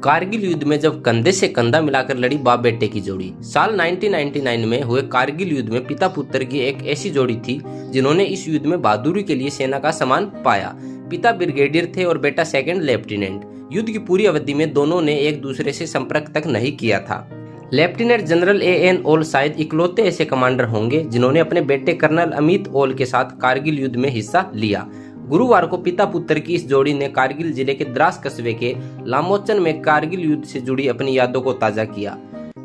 कारगिल युद्ध में जब कंधे से कंधा मिलाकर लड़ी बाप बेटे की जोड़ी। साल 1999 में हुए कारगिल युद्ध में पिता पुत्र की एक ऐसी जोड़ी थी जिन्होंने इस युद्ध में बहादुरी के लिए सेना का सम्मान पाया। पिता ब्रिगेडियर थे और बेटा सेकंड लेफ्टिनेंट। युद्ध की पूरी अवधि में दोनों ने एक दूसरे से संपर्क तक नहीं किया था। Lieutenant general A.N. ओल शायद इकलौते ऐसे कमांडर होंगे जिन्होंने अपने बेटे कर्नल अमित ओल के साथ कारगिल युद्ध में हिस्सा लिया। गुरुवार को पिता पुत्र की इस जोड़ी ने कारगिल जिले के द्रास कस्बे के लामोचन में कारगिल युद्ध से जुड़ी अपनी यादों को ताजा किया।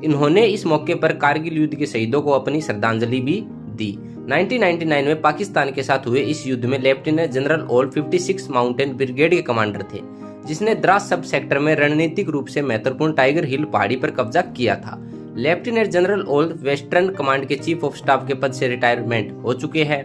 इन्होंने इस मौके पर कारगिल युद्ध के शहीदों को अपनी श्रद्धांजलि भी दी। 1999 में पाकिस्तान के साथ हुए इस युद्ध में लेफ्टिनेंट जनरल ओल 56 माउंटेन ब्रिगेड के कमांडर थे, जिसने द्रास सब सेक्टर में रणनीतिक रूप से महत्वपूर्ण टाइगर हिल पहाड़ी पर कब्जा किया था। लेफ्टिनेंट जनरल ओल वेस्टर्न कमांड के चीफ ऑफ स्टाफ के पद से रिटायरमेंट हो चुके हैं।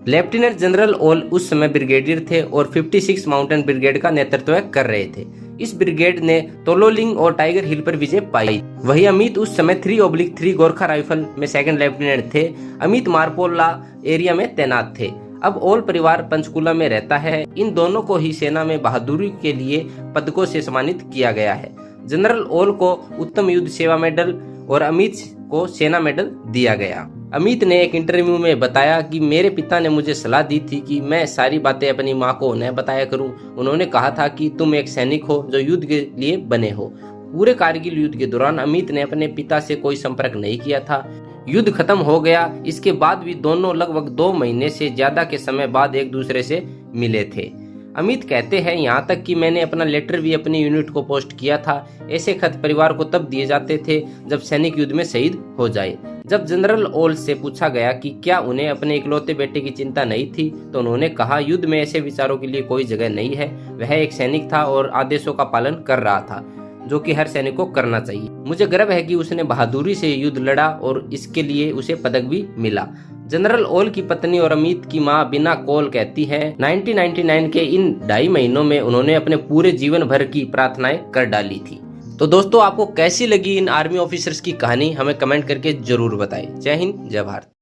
लेफ्टिनेंट जनरल ओल उस समय ब्रिगेडियर थे और 56 माउंटेन ब्रिगेड का नेतृत्व कर रहे थे। इस ब्रिगेड ने तोलोलिंग और टाइगर हिल पर विजय पाई। वही अमित उस समय 3/3 गोरखा राइफल में सेकंड लेफ्टिनेंट थे। अमित मारपोला एरिया में तैनात थे। अब ओल परिवार पंचकुला में रहता है। इन दोनों को ही सेना में बहादुरी के लिए पदकों से सम्मानित किया गया है। जनरल ओल को उत्तम युद्ध सेवा मेडल और अमित को सेना मेडल दिया गया। अमित ने एक इंटरव्यू में बताया कि मेरे पिता ने मुझे सलाह दी थी कि मैं सारी बातें अपनी माँ को न बताया करूं। उन्होंने कहा था कि तुम एक सैनिक हो जो युद्ध के लिए बने हो। पूरे कारगिल युद्ध के दौरान अमित ने अपने पिता से कोई संपर्क नहीं किया था। युद्ध खत्म हो गया, इसके बाद भी दोनों लगभग 2 महीने से ज्यादा के समय बाद एक दूसरे से मिले थे। अमित कहते हैं, यहाँ तक कि मैंने अपना लेटर भी अपनी यूनिट को पोस्ट किया था। ऐसे खत परिवार को तब दिए जाते थे जब सैनिक युद्ध में शहीद हो जाए। जब जनरल ओल से पूछा गया कि क्या उन्हें अपने इकलौते बेटे की चिंता नहीं थी, तो उन्होंने कहा, युद्ध में ऐसे विचारों के लिए कोई जगह नहीं है। वह एक सैनिक था और आदेशों का पालन कर रहा था, जो कि हर सैनिक को करना चाहिए। मुझे गर्व है कि उसने बहादुरी से युद्ध लड़ा और इसके लिए उसे पदक भी मिला। जनरल ओल की पत्नी और अमित की मां बिना कौल कहती है, 1999 के इन 2.5 महीनों में उन्होंने अपने पूरे जीवन भर की प्रार्थनाएं कर डाली थी। तो दोस्तों, आपको कैसी लगी इन आर्मी ऑफिसर्स की कहानी, हमें कमेंट करके जरूर बताएं। जय हिंद, जय भारत।